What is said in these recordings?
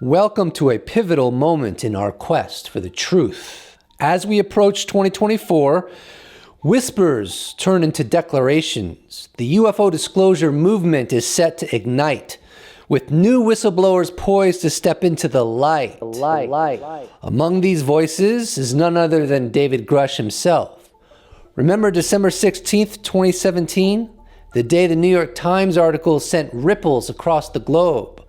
Welcome to a pivotal moment in our quest for the truth. As we approach 2024, whispers turn into declarations. The UFO disclosure movement is set to ignite, with new whistleblowers poised to step into the light. Among these voices is none other than David Grusch himself. Remember December 16th, 2017? The day the New York Times article sent ripples across the globe,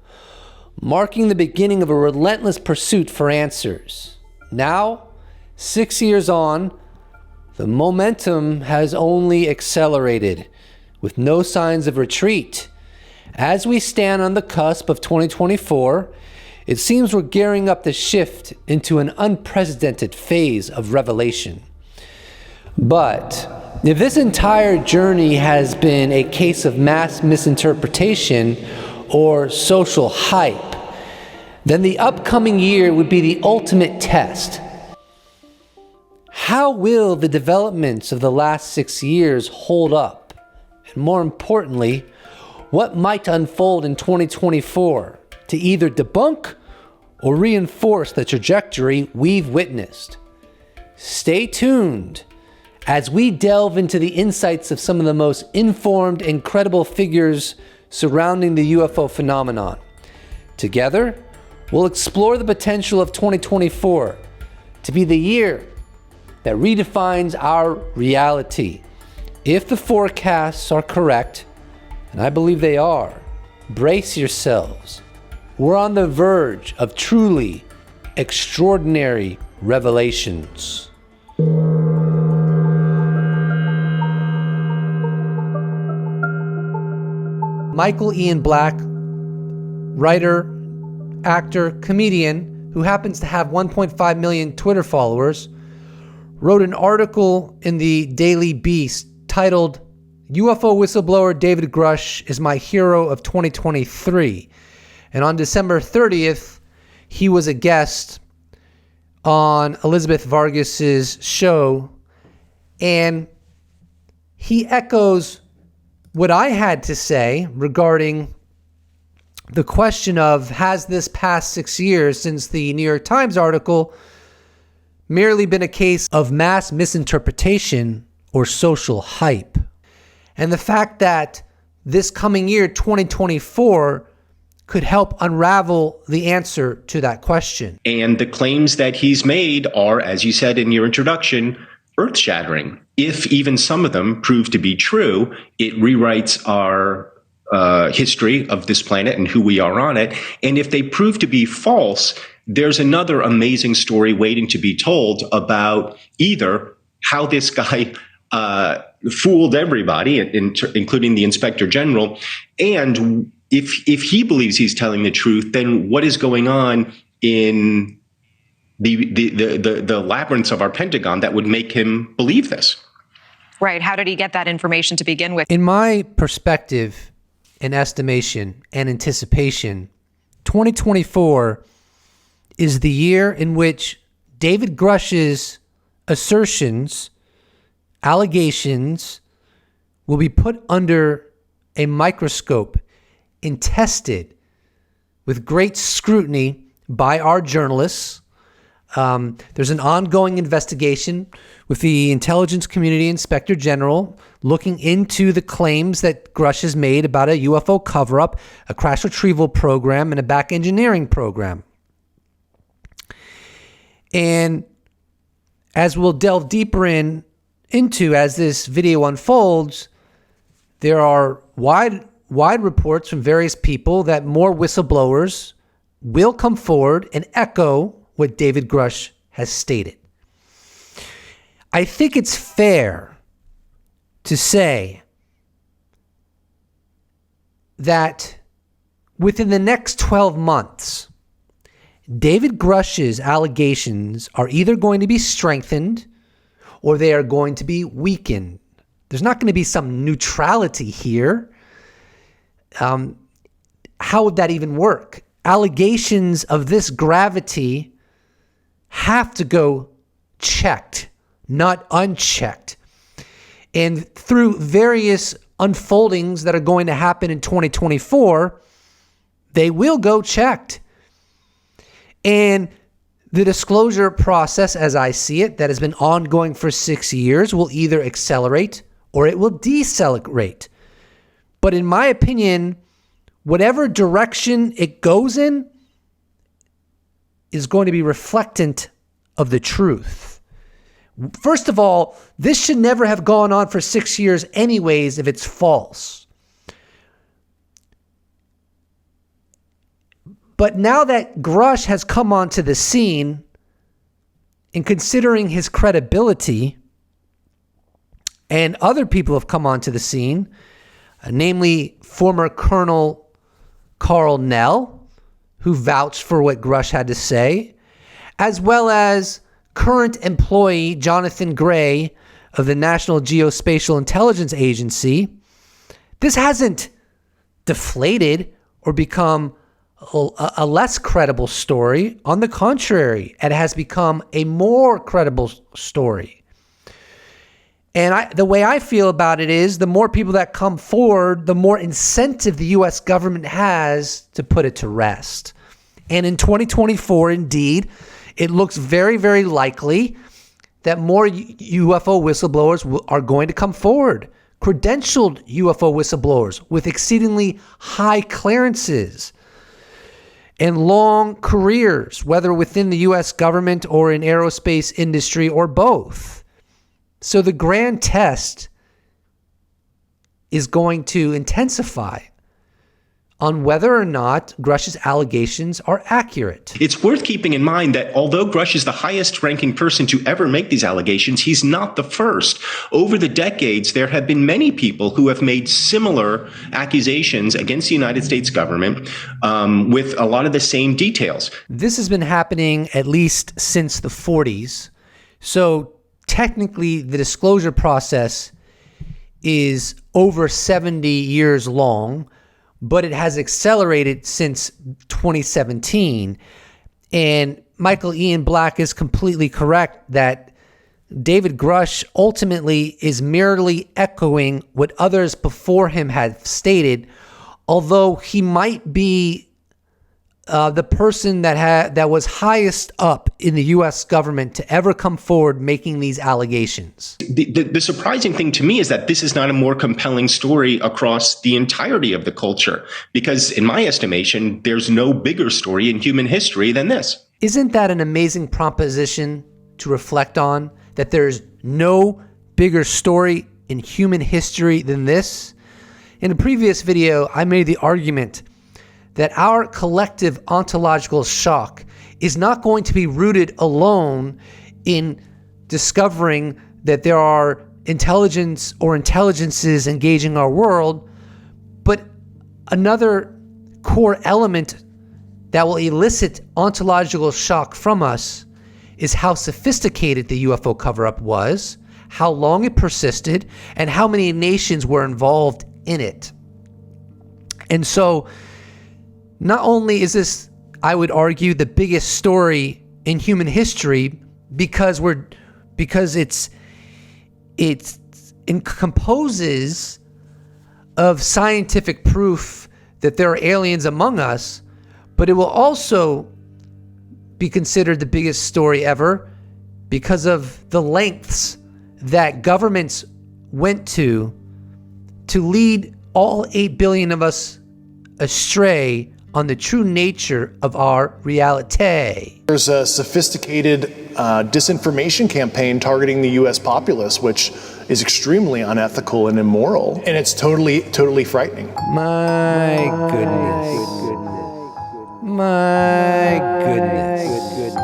marking the beginning of a relentless pursuit for answers. Now, 6 years on, the momentum has only accelerated, with no signs of retreat. As we stand on the cusp of 2024, it seems we're gearing up to shift into an unprecedented phase of revelation. But if this entire journey has been a case of mass misinterpretation or social hype, then the upcoming year would be the ultimate test. How will the developments of the last 6 years hold up? And more importantly, what might unfold in 2024 to either debunk or reinforce the trajectory we've witnessed? Stay tuned as we delve into the insights of some of the most informed and credible figures surrounding the UFO phenomenon. Together, we'll explore the potential of 2024 to be the year that redefines our reality. If the forecasts are correct, and I believe they are, brace yourselves. We're on the verge of truly extraordinary revelations. Michael Ian Black, writer, actor, comedian, who happens to have 1.5 million Twitter followers, wrote an article in the Daily Beast titled, UFO Whistleblower David Grusch is my hero of 2023. And on December 30th, he was a guest on Elizabeth Vargas's show, and he echoes what I had to say regarding the question of, has this past 6 years since the New York Times article merely been a case of mass misinterpretation or social hype? And the fact that this coming year, 2024, could help unravel the answer to that question. And the claims that he's made are, as you said in your introduction, earth-shattering. If even some of them prove to be true, it rewrites our history of this planet and who we are on it. And if they prove to be false, there's another amazing story waiting to be told about either how this guy fooled everybody, including the Inspector General, and if he believes he's telling the truth, then what is going on in the labyrinths of our Pentagon that would make him believe this? Right. How did he get that information to begin with? In my perspective and estimation and anticipation, 2024 is the year in which David Grusch's assertions, allegations, will be put under a microscope and tested with great scrutiny by our journalists. There's an ongoing investigation with the intelligence community inspector general looking into the claims that Grusch has made about a UFO cover-up, a crash retrieval program, and a back engineering program. And as we'll delve deeper into as this video unfolds, there are wide reports from various people that more whistleblowers will come forward and echo what David Grusch has stated. I think it's fair to say that within the next 12 months, David Grusch's allegations are either going to be strengthened or they are going to be weakened. There's not going to be some neutrality here. How would that even work? Allegations of this gravity have to go checked, not unchecked. And through various unfoldings that are going to happen in 2024, they will go checked. And the disclosure process, as I see it, that has been ongoing for 6 years, will either accelerate or it will decelerate. But in my opinion, whatever direction it goes in is going to be reflectant of the truth. First of all, this should never have gone on for 6 years anyways if it's false. But now that Grusch has come onto the scene, and considering his credibility, and other people have come onto the scene, namely former Colonel Carl Nell, who vouched for what Grusch had to say, as well as current employee Jonathan Gray of the National Geospatial Intelligence Agency, this hasn't deflated or become a less credible story. On the contrary, it has become a more credible story. And the way I feel about it is the more people that come forward, the more incentive the U.S. government has to put it to rest. And in 2024, indeed, it looks very, very likely that more UFO whistleblowers are going to come forward. Credentialed UFO whistleblowers with exceedingly high clearances and long careers, whether within the U.S. government or in aerospace industry or both. So the grand test is going to intensify on whether or not Grusch's allegations are accurate. It's worth keeping in mind that although Grusch is the highest ranking person to ever make these allegations, he's not the first. Over the decades, there have been many people who have made similar accusations against the United States government with a lot of the same details. This has been happening at least since the 40s. So technically, the disclosure process is over 70 years long, but it has accelerated since 2017. And Michael Ian Black is completely correct that David Grusch ultimately is merely echoing what others before him had stated, although he might be the person that was highest up in the U.S. government to ever come forward making these allegations. The surprising thing to me is that this is not a more compelling story across the entirety of the culture, because in my estimation, there's no bigger story in human history than this. Isn't that an amazing proposition to reflect on, that there's no bigger story in human history than this? In a previous video, I made the argument that our collective ontological shock is not going to be rooted alone in discovering that there are intelligence or intelligences engaging our world, but another core element that will elicit ontological shock from us is how sophisticated the UFO cover-up was, how long it persisted, and how many nations were involved in it. And so, not only is this, I would argue, the biggest story in human history because it composes of scientific proof that there are aliens among us, but it will also be considered the biggest story ever because of the lengths that governments went to lead all 8 billion of us astray on the true nature of our reality. There's a sophisticated disinformation campaign targeting the U.S. populace, which is extremely unethical and immoral, and it's totally frightening. My goodness. My goodness.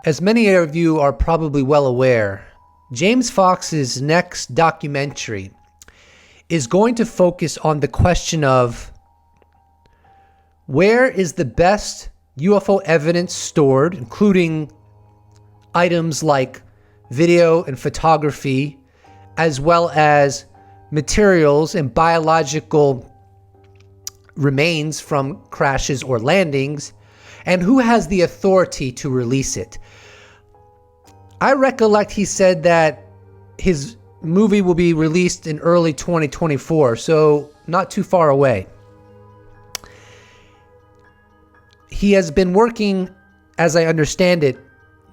As many of you are probably well aware, James Fox's next documentary is going to focus on the question of where is the best UFO evidence stored, including items like video and photography, as well as materials and biological remains from crashes or landings, and who has the authority to release it. I recollect he said that his movie will be released in early 2024, so not too far away. he has been working, as I understand it,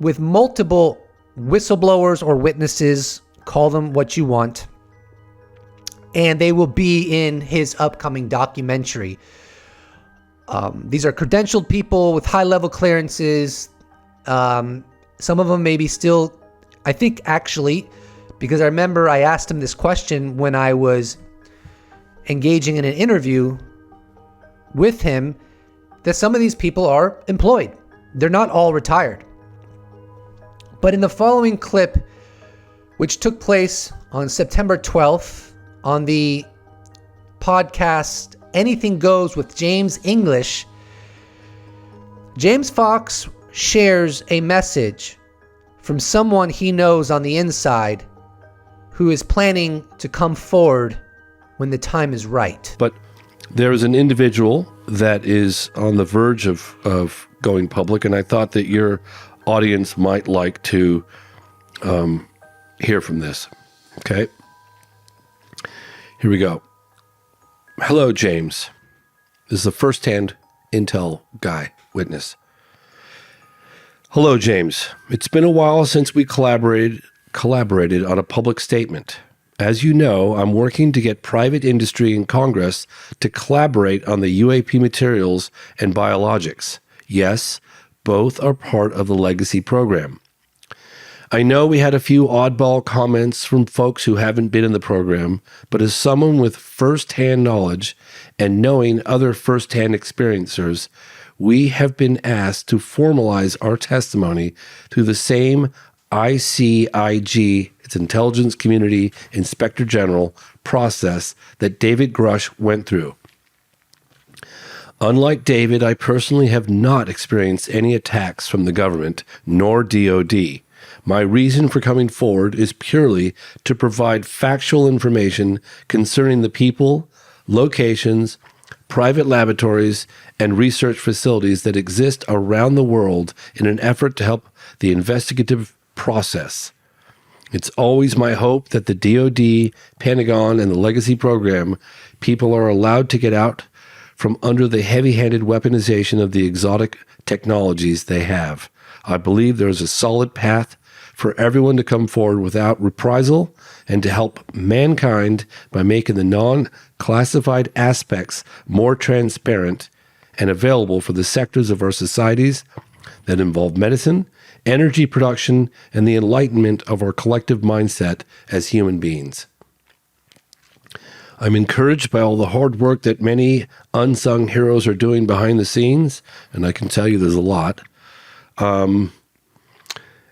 with multiple whistleblowers or witnesses, call them what you want, and they will be in his upcoming documentary. These are credentialed people with high-level clearances. Some of them maybe still, I think actually, because I remember I asked him this question when I was engaging in an interview with him, that some of these people are employed. They're not all retired. But in the following clip, which took place on September 12th on the podcast Anything Goes with James English, James Fox shares a message from someone he knows on the inside who is planning to come forward when the time is right. But there is an individual that is on the verge of going public, and I thought that your audience might like to hear from this. Okay? Here we go. Hello, James. This is a first-hand intel guy, witness. Hello, James. It's been a while since we collaborated on a public statement. As you know, I'm working to get private industry and Congress to collaborate on the UAP materials and biologics. Yes, both are part of the legacy program. I know we had a few oddball comments from folks who haven't been in the program, but as someone with first-hand knowledge and knowing other first-hand experiencers, we have been asked to formalize our testimony through the same ICIG, its Intelligence Community Inspector General, process that David Grusch went through. Unlike David, I personally have not experienced any attacks from the government nor DOD. My reason for coming forward is purely to provide factual information concerning the people, locations, private laboratories, and research facilities that exist around the world in an effort to help the investigative process. It's always my hope that the DOD, Pentagon, and the Legacy Program people are allowed to get out from under the heavy-handed weaponization of the exotic technologies they have. I believe there is a solid path for everyone to come forward without reprisal and to help mankind by making the non-classified aspects more transparent and available for the sectors of our societies that involve medicine, energy production, and the enlightenment of our collective mindset as human beings. I'm encouraged by all the hard work that many unsung heroes are doing behind the scenes, and I can tell you there's a lot,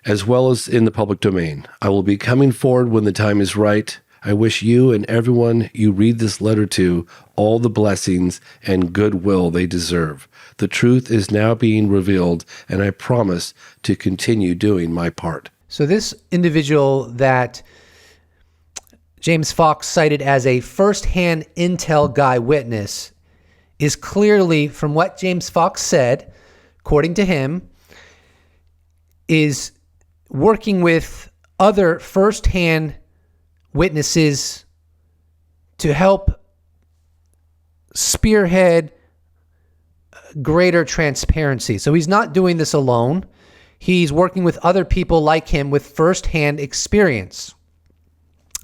as well as in the public domain. I will be coming forward when the time is right. I wish you and everyone you read this letter to all the blessings and goodwill they deserve. The truth is now being revealed, and I promise to continue doing my part. So this individual that James Fox cited as a first-hand intel guy witness is clearly, from what James Fox said, according to him, is working with other first-hand witnesses to help spearhead greater transparency. So he's not doing this alone. He's working with other people like him with first-hand experience.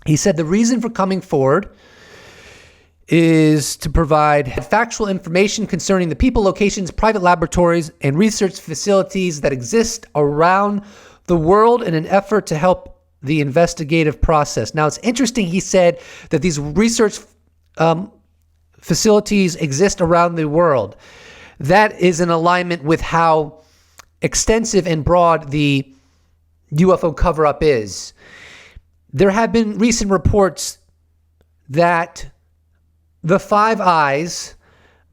He said the reason for coming forward is to provide factual information concerning the people, locations, private laboratories, and research facilities that exist around the world in an effort to help the investigative process. Now, it's interesting he said that these research facilities exist around the world. That is in alignment with how extensive and broad the UFO cover-up is. There have been recent reports that the Five Eyes,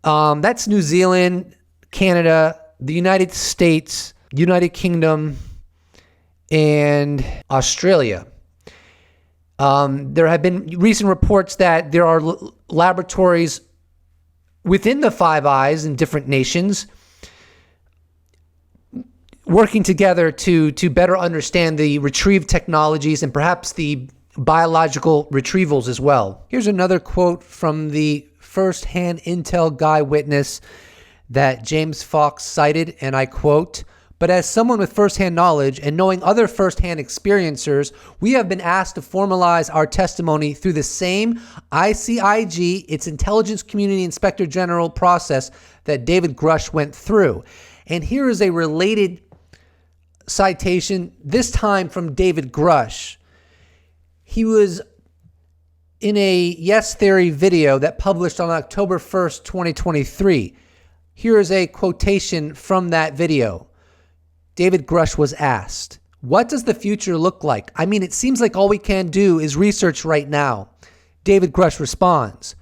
that's New Zealand, Canada, the United States, United Kingdom, and Australia. There have been recent reports that there are laboratories within the Five Eyes in different nations working together to better understand the retrieve technologies and perhaps the biological retrievals as well. Here's another quote from the first-hand intel guy witness that James Fox cited, and I quote, "But as someone with firsthand knowledge and knowing other firsthand experiencers, we have been asked to formalize our testimony through the same ICIG, its Intelligence Community Inspector General process that David Grusch went through." And here is a related citation, this time from David Grusch. He was in a Yes Theory video that published on October 1st, 2023. Here is a quotation from that video. David Grusch was asked, "What does the future look like? I mean, it seems like all we can do is research right now." David Grusch responds,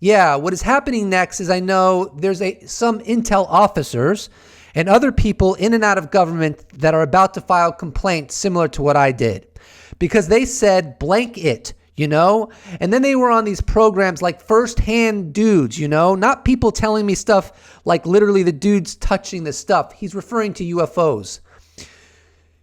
"Yeah, what is happening next is I know there's some intel officers and other people in and out of government that are about to file complaints similar to what I did. Because they said, blank it, you know? And then they were on these programs like Firsthand Dudes, you know? Not people telling me stuff like literally the dudes touching the stuff." He's referring to UFOs.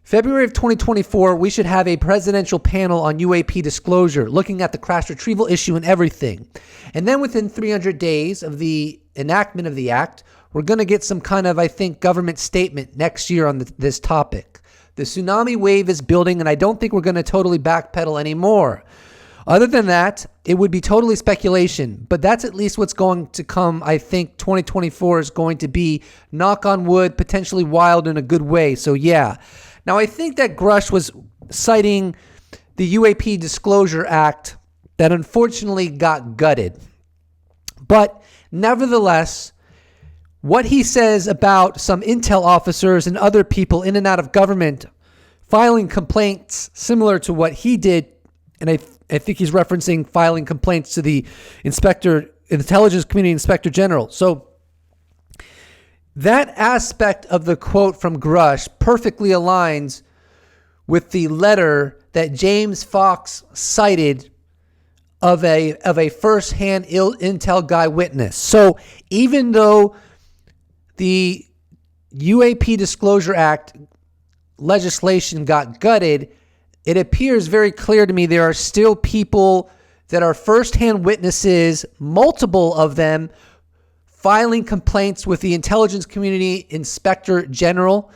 February of 2024, we should have a presidential panel on UAP disclosure, looking at the crash retrieval issue and everything. And then within 300 days of the enactment of the act, we're going to get some kind of, I think, government statement next year on this topic. The tsunami wave is building, and I don't think we're going to totally backpedal anymore. Other than that, it would be totally speculation, but that's at least what's going to come. I think 2024 is going to be, knock on wood, potentially wild in a good way. So yeah. Now, I think that Grusch was citing the UAP Disclosure Act that unfortunately got gutted. But nevertheless, what he says about some intel officers and other people in and out of government filing complaints similar to what he did, and I think he's referencing filing complaints to the Intelligence Community Inspector General. So that aspect of the quote from Grusch perfectly aligns with the letter that James Fox cited of a first-hand intel guy witness. So even though the UAP Disclosure Act legislation got gutted, it appears very clear to me there are still people that are first-hand witnesses, multiple of them, filing complaints with the Intelligence Community Inspector General.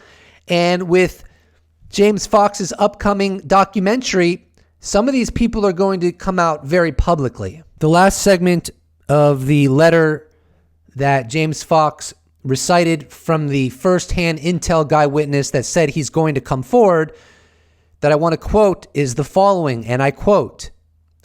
And with James Fox's upcoming documentary, some of these people are going to come out very publicly. The last segment of the letter that James Fox recited from the first-hand intel guy witness that said he's going to come forward that I want to quote is the following, and I quote,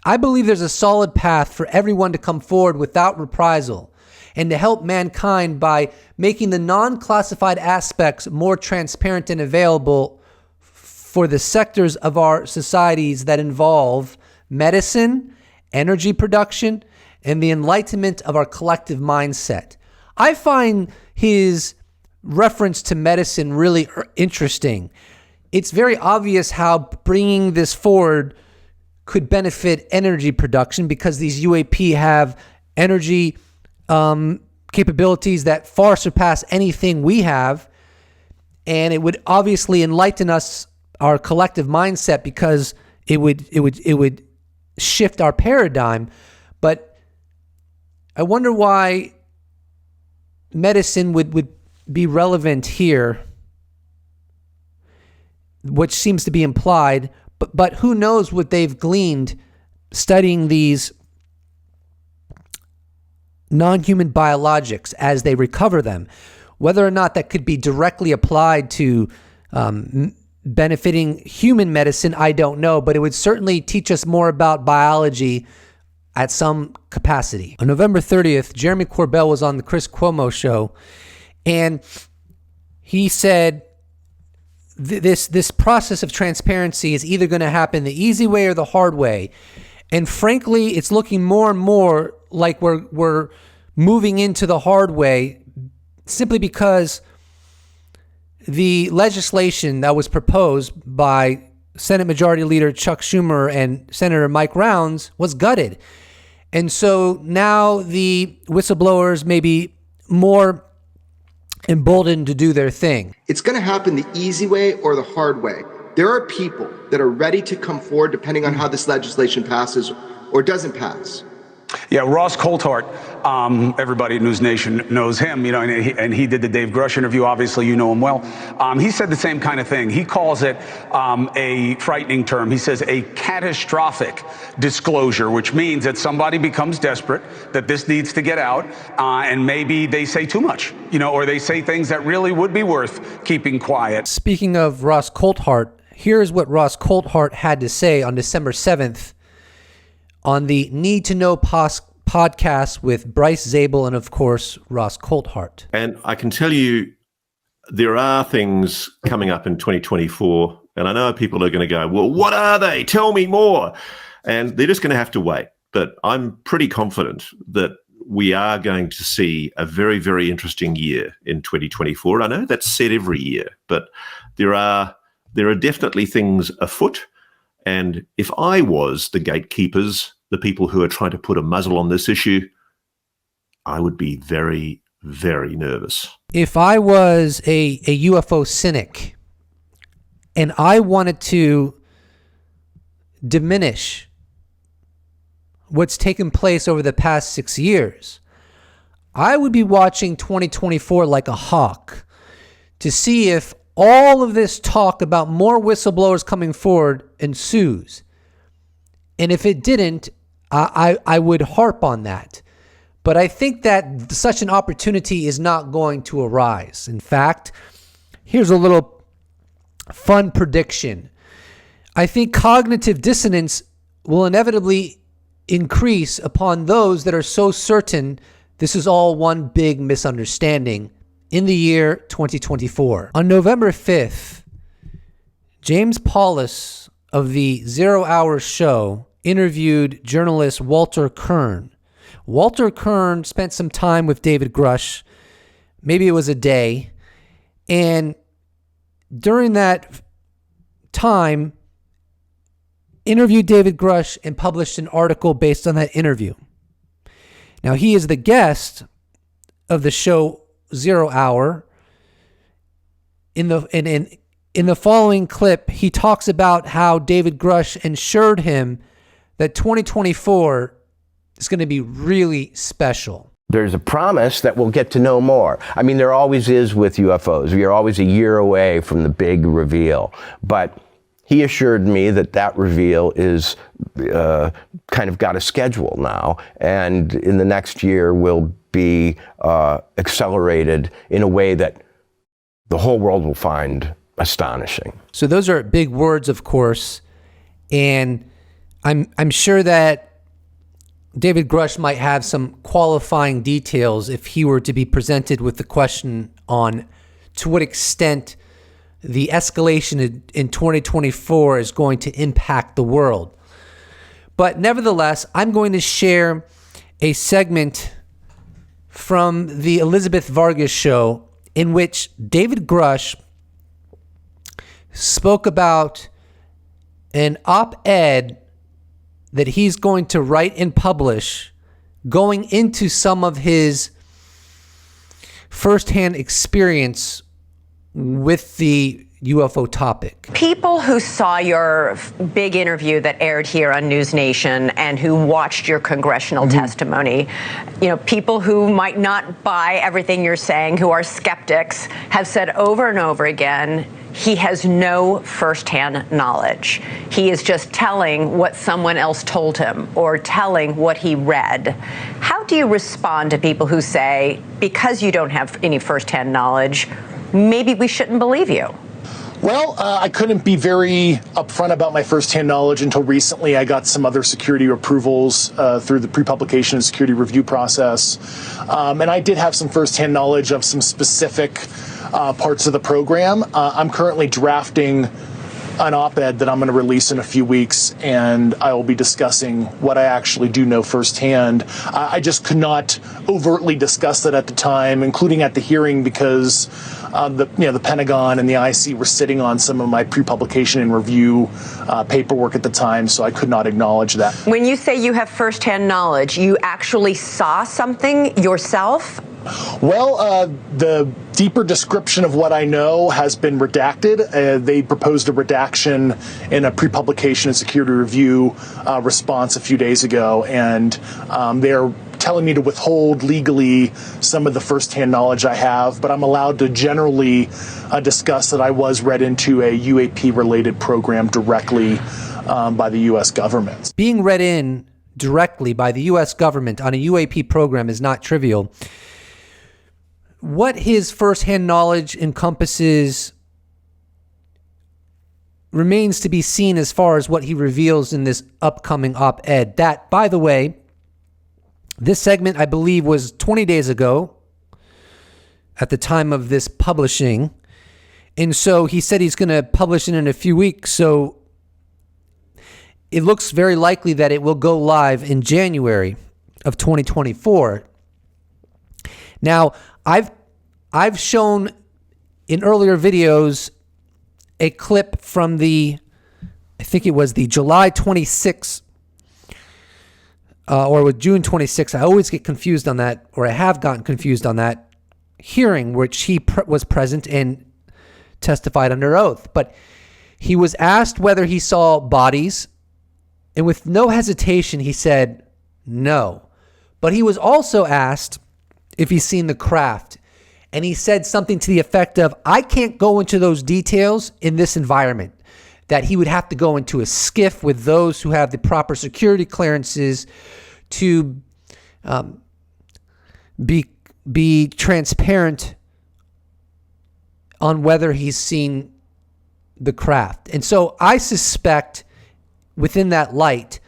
"I believe there's a solid path for everyone to come forward without reprisal and to help mankind by making the non-classified aspects more transparent and available for the sectors of our societies that involve medicine, energy production, and the enlightenment of our collective mindset." I find his reference to medicine really interesting. It's very obvious how bringing this forward could benefit energy production because these UAP have energy capabilities that far surpass anything we have. And it would obviously enlighten us, our collective mindset, because it would shift our paradigm. But I wonder why medicine would be relevant here, which seems to be implied, but who knows what they've gleaned studying these non-human biologics as they recover them. Whether or not that could be directly applied to benefiting human medicine, I don't know, but it would certainly teach us more about biology at some capacity. On November 30th, Jeremy Corbell was on the Chris Cuomo show, and he said this process of transparency is either going to happen the easy way or the hard way. And frankly, it's looking more and more like we're moving into the hard way, simply because the legislation that was proposed by Senate Majority Leader Chuck Schumer and Senator Mike Rounds was gutted. And so now the whistleblowers may be more emboldened to do their thing. It's going to happen the easy way or the hard way. There are people that are ready to come forward depending on how this legislation passes or doesn't pass. Yeah, Ross Coulthart, everybody at News Nation knows him, you know, and he did the Dave Grusch interview. Obviously, you know him well. He said the same kind of thing. He calls it a frightening term. He says a catastrophic disclosure, which means that somebody becomes desperate, that this needs to get out, and maybe they say too much, you know, or they say things that really would be worth keeping quiet. Speaking of Ross Coulthart, here's what Ross Coulthart had to say on December 7th on the Need to Know podcast with Bryce Zabel and, of course, Ross Coulthart. And I can tell you there are things coming up in 2024, and I know people are going to go, well, what are they? Tell me more. And they're just going to have to wait. But I'm pretty confident that we are going to see a very, very interesting year in 2024. I know that's said every year, but there are definitely things afoot. And if I was the gatekeepers, the people who are trying to put a muzzle on this issue, I would be very, very nervous. If I was a UFO cynic and I wanted to diminish what's taken place over the past 6 years, I would be watching 2024 like a hawk to see if all of this talk about more whistleblowers coming forward ensues. And if it didn't, I would harp on that. But I think that such an opportunity is not going to arise. In fact, here's a little fun prediction. I think cognitive dissonance will inevitably increase upon those that are so certain this is all one big misunderstanding in the year 2024. On November 5th, James Paulus of the 0 Hour Show interviewed journalist Walter Kern. Walter Kern spent some time with David Grusch. Maybe it was a day. And during that time, interviewed David Grusch and published an article based on that interview. Now, he is the guest of the show 0 Hour. In the following clip, he talks about how David Grusch assured him that 2024 is going to be really special. There's a promise that we'll get to know more. I mean, there always is with UFOs. We are always a year away from the big reveal. But he assured me that that reveal is kind of got a schedule now, and in the next year will be accelerated in a way that the whole world will find astonishing. So those are big words, of course, and I'm sure that David Grusch might have some qualifying details if he were to be presented with the question on to what extent the escalation in 2024 is going to impact the world. But nevertheless, I'm going to share a segment from the Elizabeth Vargas show in which David Grusch spoke about an op-ed that he's going to write and publish going into some of his firsthand experience with the UFO topic. People who saw your big interview that aired here on News Nation and who watched your congressional testimony, you know, people who might not buy everything you're saying, who are skeptics, have said over and over again, he has no firsthand knowledge. He is just telling what someone else told him or telling what he read. How do you respond to people who say, because you don't have any firsthand knowledge, maybe we shouldn't believe you? Well, I couldn't be very upfront about my firsthand knowledge until recently. I got some other security approvals through the pre-publication and security review process. And I did have some firsthand knowledge of some specific parts of the program. I'm currently drafting an op-ed that I'm going to release in a few weeks, and I will be discussing what I actually do know firsthand. I just could not overtly discuss that at the time, including at the hearing, because the Pentagon and the IC were sitting on some of my pre-publication and review paperwork at the time, so I could not acknowledge that. When you say you have firsthand knowledge, you actually saw something yourself? Well, the deeper description of what I know has been redacted. They proposed a redaction in a pre-publication and security review response a few days ago, and they're telling me to withhold legally some of the first-hand knowledge I have, but I'm allowed to generally discuss that I was read into a UAP-related program directly by the U.S. government. Being read in directly by the U.S. government on a UAP program is not trivial. What his first-hand knowledge encompasses remains to be seen as far as what he reveals in this upcoming op-ed. That, by the way, this segment, I believe, was 20 days ago at the time of this publishing. And so he said he's going to publish it in a few weeks. So it looks very likely that it will go live in January of 2024. Now, I've shown in earlier videos a clip from I think it was the July 26th or with June 26th. I always get confused on that, or I have gotten confused on that hearing, which he was present and testified under oath. But he was asked whether he saw bodies, and with no hesitation, he said no. But he was also asked if he's seen the craft, and he said something to the effect of, I can't go into those details in this environment, that he would have to go into a skiff with those who have the proper security clearances to be transparent on whether he's seen the craft. And so I suspect within that light,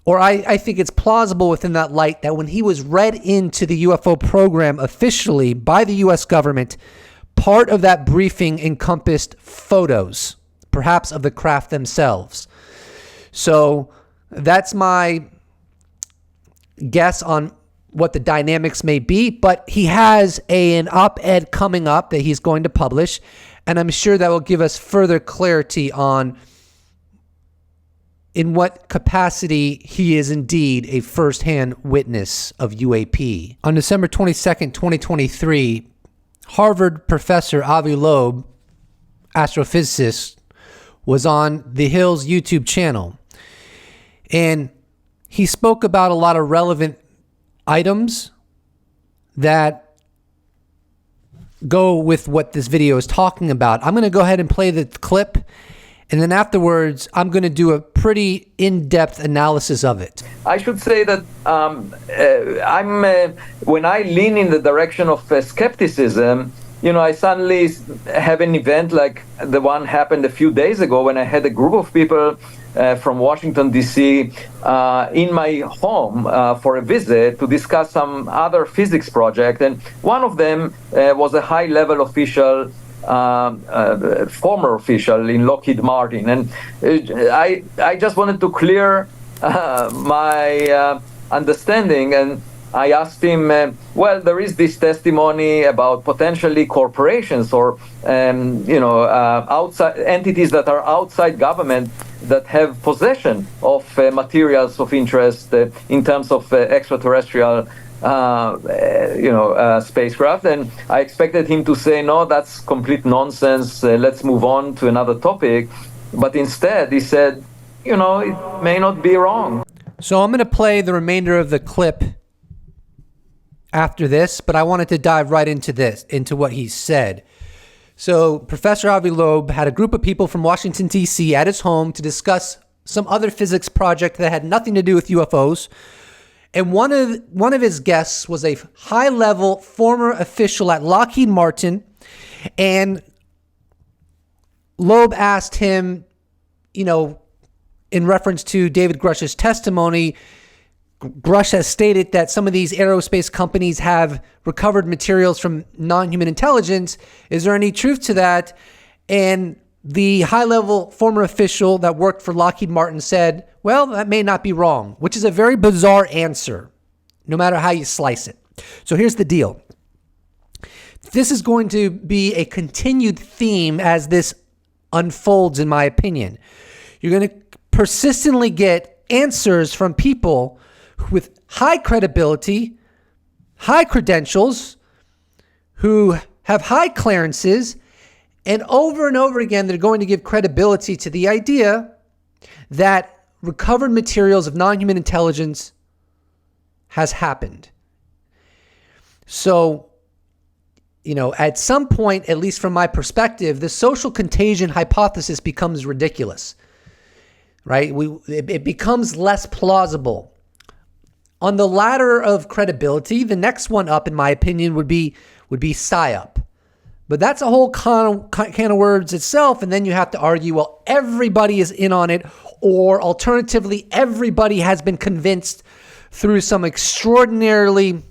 or I think it's plausible within that light, that when he was read into the UFO program officially by the U.S. government, part of that briefing encompassed photos, perhaps of the craft themselves. So that's my guess on what the dynamics may be, but he has an op-ed coming up that he's going to publish, and I'm sure that will give us further clarity on in what capacity he is indeed a first-hand witness of UAP. On December 22nd, 2023, Harvard professor Avi Loeb, astrophysicist, was on The Hill's YouTube channel. And he spoke about a lot of relevant items that go with what this video is talking about. I'm going to go ahead and play the clip, and then afterwards, I'm going to do a pretty in-depth analysis of it. I should say that when I lean in the direction of skepticism, I suddenly have an event like the one happened a few days ago when I had a group of people from Washington, D.C. In my home for a visit to discuss some other physics project. And one of them was a high-level official, former official in Lockheed Martin. And I just wanted to clear my understanding, and I asked him, well, there is this testimony about potentially corporations or, outside entities that are outside government that have possession of materials of interest in terms of extraterrestrial, spacecraft. And I expected him to say, no, that's complete nonsense. Let's move on to another topic. But instead, he said, it may not be wrong. So I'm going to play the remainder of the clip after this, but I wanted to dive right into what he said. So Professor Avi Loeb had a group of people from Washington, D.C. at his home to discuss some other physics project that had nothing to do with UFOs. And one of his guests was a high-level former official at Lockheed Martin. And Loeb asked him, in reference to David Grusch's testimony, Grusch has stated that some of these aerospace companies have recovered materials from non-human intelligence. Is there any truth to that? And the high-level former official that worked for Lockheed Martin said, well, that may not be wrong, which is a very bizarre answer, no matter how you slice it. So here's the deal. This is going to be a continued theme as this unfolds, in my opinion. You're going to persistently get answers from people with high credibility, high credentials, who have high clearances, and over again, they're going to give credibility to the idea that recovered materials of non-human intelligence has happened. So, at some point, at least from my perspective, the social contagion hypothesis becomes ridiculous, right? It becomes less plausible. On the ladder of credibility, the next one up, in my opinion, would be PSYOP. But that's a whole can of words itself, and then you have to argue, well, everybody is in on it, or alternatively, everybody has been convinced through some extraordinarily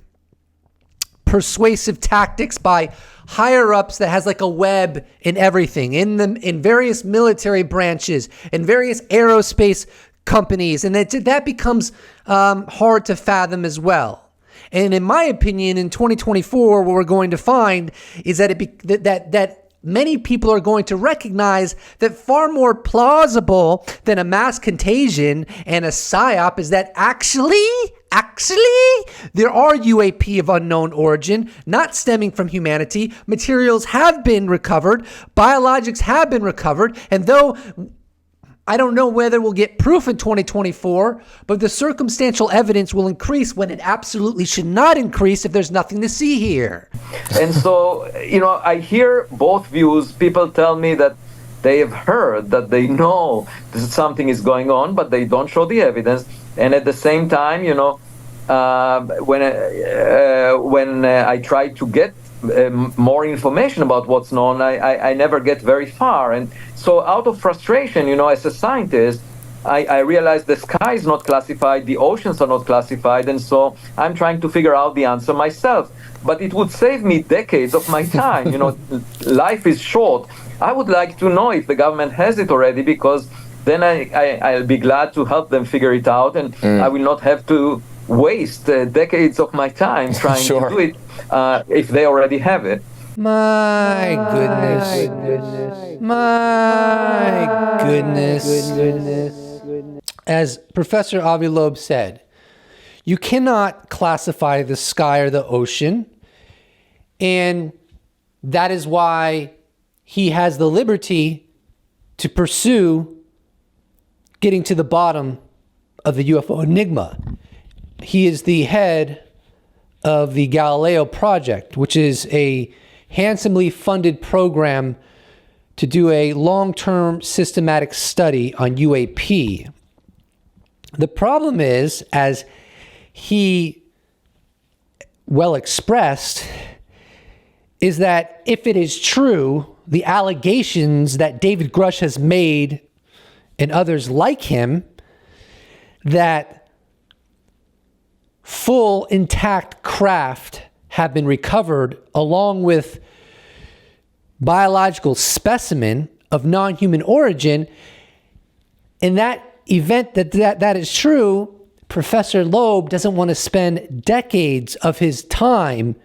persuasive tactics by higher ups that has like a web in everything, in various military branches, in various aerospace companies, and that becomes hard to fathom as well. And in my opinion, in 2024, what we're going to find is that that many people are going to recognize that far more plausible than a mass contagion and a PSYOP is that actually, there are UAP of unknown origin, not stemming from humanity. Materials have been recovered. Biologics have been recovered. And though I don't know whether we'll get proof in 2024, but the circumstantial evidence will increase when it absolutely should not increase if there's nothing to see here. And so, I hear both views. People tell me that they have heard, that they know that something is going on, but they don't show the evidence. And at the same time, when I try to get more information about what's known, I never get very far. And so out of frustration, as a scientist, I realize the sky is not classified, the oceans are not classified, and so I'm trying to figure out the answer myself. But it would save me decades of my time. Life is short. I would like to know if the government has it already, because then I'll be glad to help them figure it out, and I will not have to waste decades of my time trying to do it if they already have it. My goodness. As Professor Avi Loeb said, you cannot classify the sky or the ocean, and that is why he has the liberty to pursue getting to the bottom of the UFO enigma. He is the head of the Galileo Project, which is a handsomely funded program to do a long-term systematic study on UAP. The problem is, as he well expressed, is that if it is true, the allegations that David Grusch has made and others like him, that full intact craft have been recovered along with biological specimen of non-human origin. In that event that is true, Professor Loeb doesn't want to spend decades of his time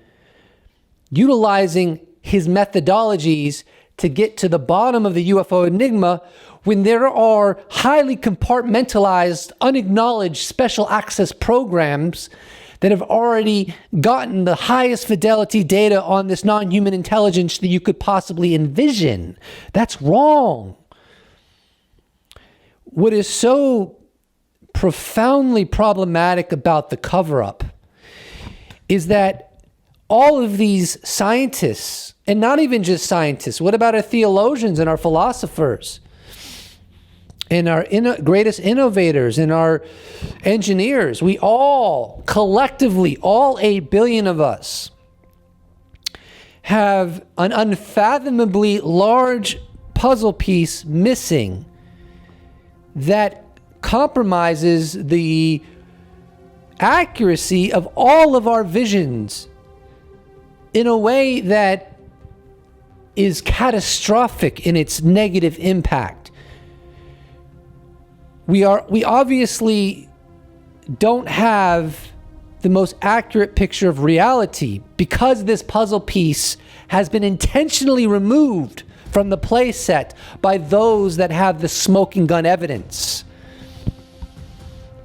utilizing his methodologies to get to the bottom of the UFO enigma when there are highly compartmentalized, unacknowledged special access programs that have already gotten the highest fidelity data on this non-human intelligence that you could possibly envision. That's wrong. What is so profoundly problematic about the cover-up is that all of these scientists, and not even just scientists, what about our theologians and our philosophers and our greatest innovators and our engineers? We all collectively, all 8 billion of us, have an unfathomably large puzzle piece missing that compromises the accuracy of all of our visions in a way that is catastrophic in its negative impact. We obviously don't have the most accurate picture of reality because this puzzle piece has been intentionally removed from the play set by those that have the smoking gun evidence.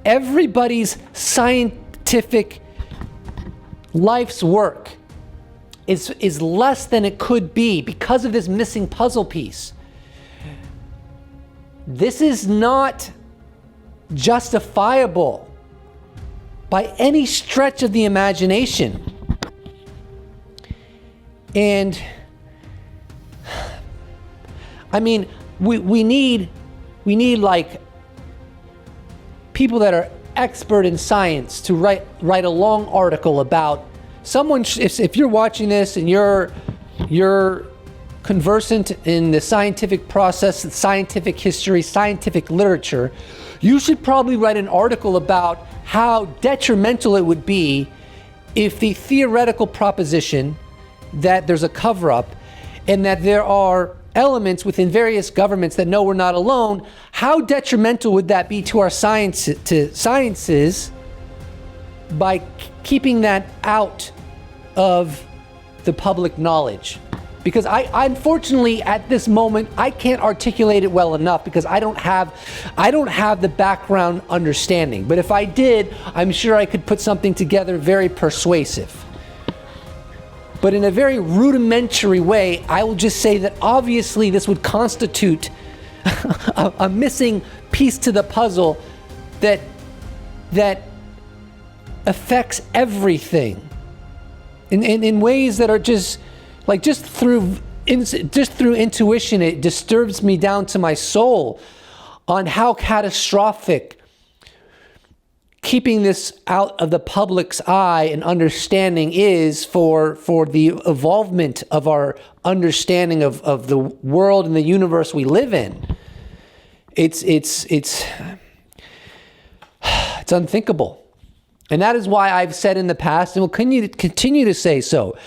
Everybody's scientific life's work is less than it could be because of this missing puzzle piece. This is not justifiable by any stretch of the imagination. And I mean, we need like people that are expert in science to write a long article about someone. If you're watching this and you're conversant in the scientific process, scientific history, scientific literature, you should probably write an article about how detrimental it would be if the theoretical proposition that there's a cover-up and that there are elements within various governments that know we're not alone, how detrimental would that be to our sciences by keeping that out of the public knowledge? Because I unfortunately at this moment I can't articulate it well enough because I don't have the background understanding. But if I did, I'm sure I could put something together very persuasive. But in a very rudimentary way, I will just say that obviously this would constitute a missing piece to the puzzle that affects everything in ways that are just like just through intuition. It disturbs me down to my soul on how catastrophic keeping this out of the public's eye and understanding is for the evolvement of our understanding of the world and the universe we live in. It's unthinkable. And that is why I've said in the past and will continue to say so.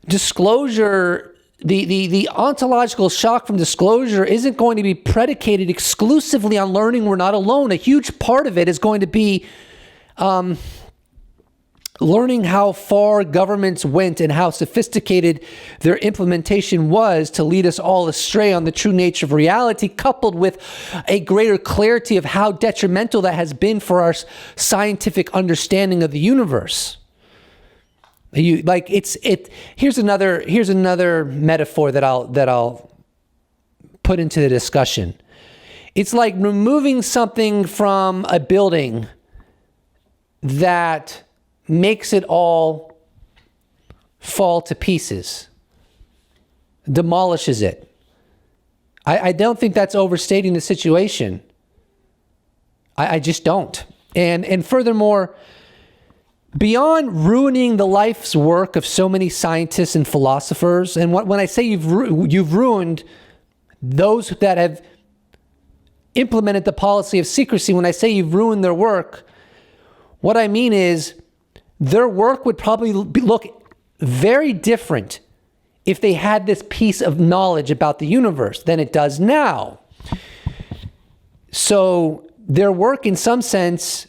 Disclosure, the ontological shock from disclosure isn't going to be predicated exclusively on learning we're not alone. A huge part of it is going to be learning how far governments went and how sophisticated their implementation was to lead us all astray on the true nature of reality, coupled with a greater clarity of how detrimental that has been for our scientific understanding of the universe. Here's another metaphor that I'll put into the discussion. It's like removing something from a building that makes it all fall to pieces, demolishes it. I don't think that's overstating the situation. I just don't. And furthermore, beyond ruining the life's work of so many scientists and philosophers, and when I say you've ruined those that have implemented the policy of secrecy, when I say you've ruined their work, what I mean is their work would probably look very different if they had this piece of knowledge about the universe than it does now. So their work, in some sense,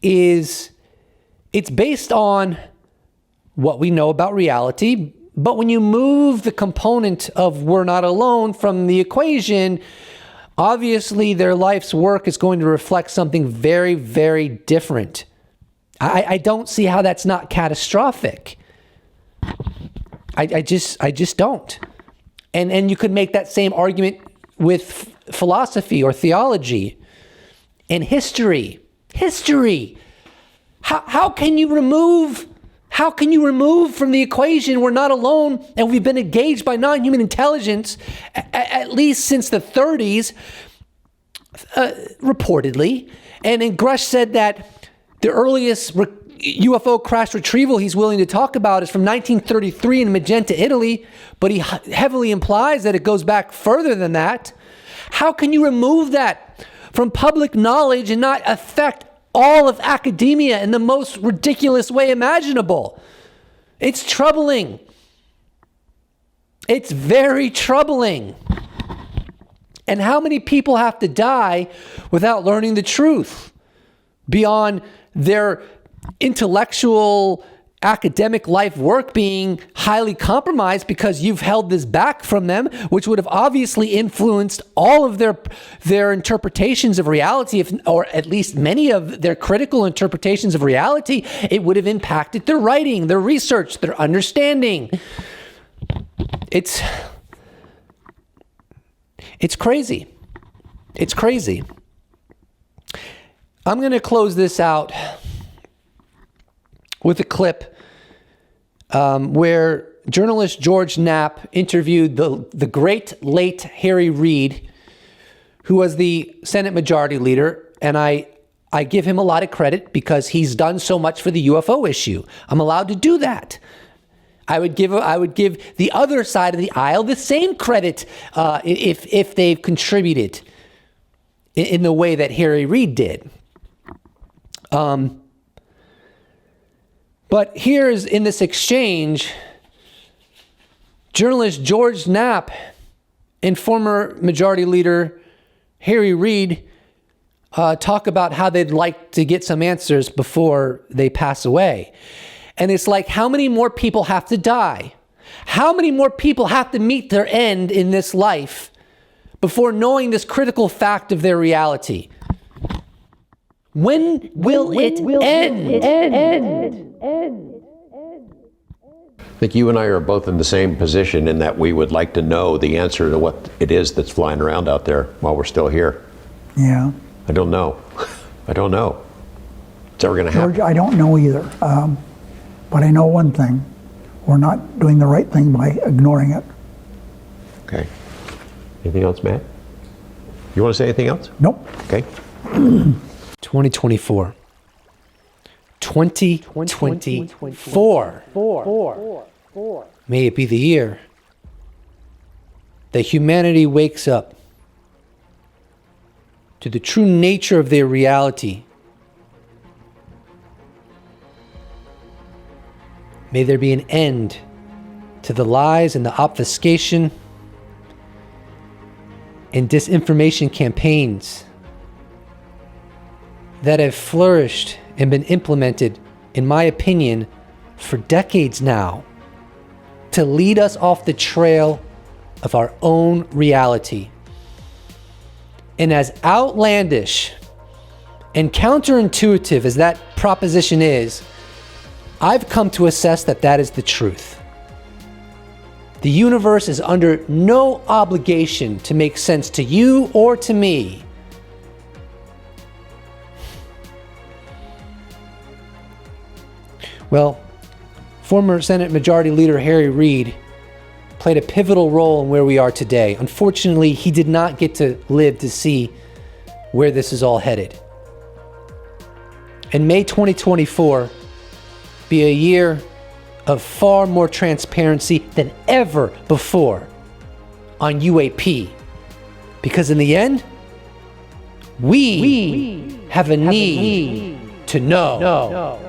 it's based on what we know about reality, but when you move the component of we're not alone from the equation, obviously their life's work is going to reflect something very, very different. I don't see how that's not catastrophic. I just don't. And you could make that same argument with philosophy or theology and history. History. How can you remove from the equation we're not alone and we've been engaged by non-human intelligence at least since the 30s, reportedly. And then Grusch said that the earliest UFO crash retrieval he's willing to talk about is from 1933 in Magenta, Italy, but he heavily implies that it goes back further than that. How can you remove that from public knowledge and not affect all of academia in the most ridiculous way imaginable? It's troubling. It's very troubling. And how many people have to die without learning the truth beyond their intellectual academic life work being highly compromised because you've held this back from them, which would have obviously influenced all of their interpretations of reality, or at least many of their critical interpretations of reality. It would have impacted their writing, their research, their understanding. It's crazy. It's crazy. I'm going to close this out with a clip where journalist George Knapp interviewed the great late Harry Reid, who was the Senate Majority Leader, and I give him a lot of credit because he's done so much for the UFO issue. I'm allowed to do that. I would give the other side of the aisle the same credit if they've contributed in the way that Harry Reid did. But here's, in this exchange, journalist George Knapp and former Majority Leader Harry Reid talk about how they'd like to get some answers before they pass away. And it's like, how many more people have to die? How many more people have to meet their end in this life before knowing this critical fact of their reality? When will it end? I think you and I are both in the same position in that we would like to know the answer to what it is that's flying around out there while we're still here. Yeah. I don't know. I don't know. It's ever going to happen. George, I don't know either. But I know one thing. We're not doing the right thing by ignoring it. Okay. Anything else, Matt? You want to say anything else? Nope. Okay. 2024. 2024. May it be the year that humanity wakes up to the true nature of their reality. May there be an end to the lies and the obfuscation and disinformation campaigns that have flourished and been implemented, in my opinion, for decades now, to lead us off the trail of our own reality. And as outlandish and counterintuitive as that proposition is, I've come to assess that that is the truth. The universe is under no obligation to make sense to you or to me. Well, former Senate Majority Leader Harry Reid played a pivotal role in where we are today. Unfortunately, he did not get to live to see where this is all headed. And May 2024 be a year of far more transparency than ever before on UAP. Because in the end, we have a need to know.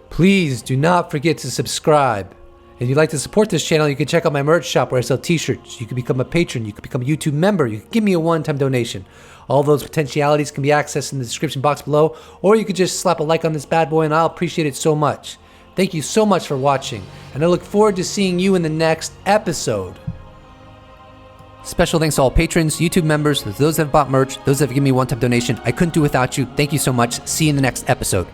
Please do not forget to subscribe. If you'd like to support this channel, you can check out my merch shop where I sell t-shirts. You can become a patron. You can become a YouTube member. You can give me a one-time donation. All those potentialities can be accessed in the description box below, or you could just slap a like on this bad boy and I'll appreciate it so much. Thank you so much for watching, and I look forward to seeing you in the next episode. Special thanks to all patrons, YouTube members, those that have bought merch, those that have given me a one-time donation. I couldn't do without you. Thank you so much. See you in the next episode.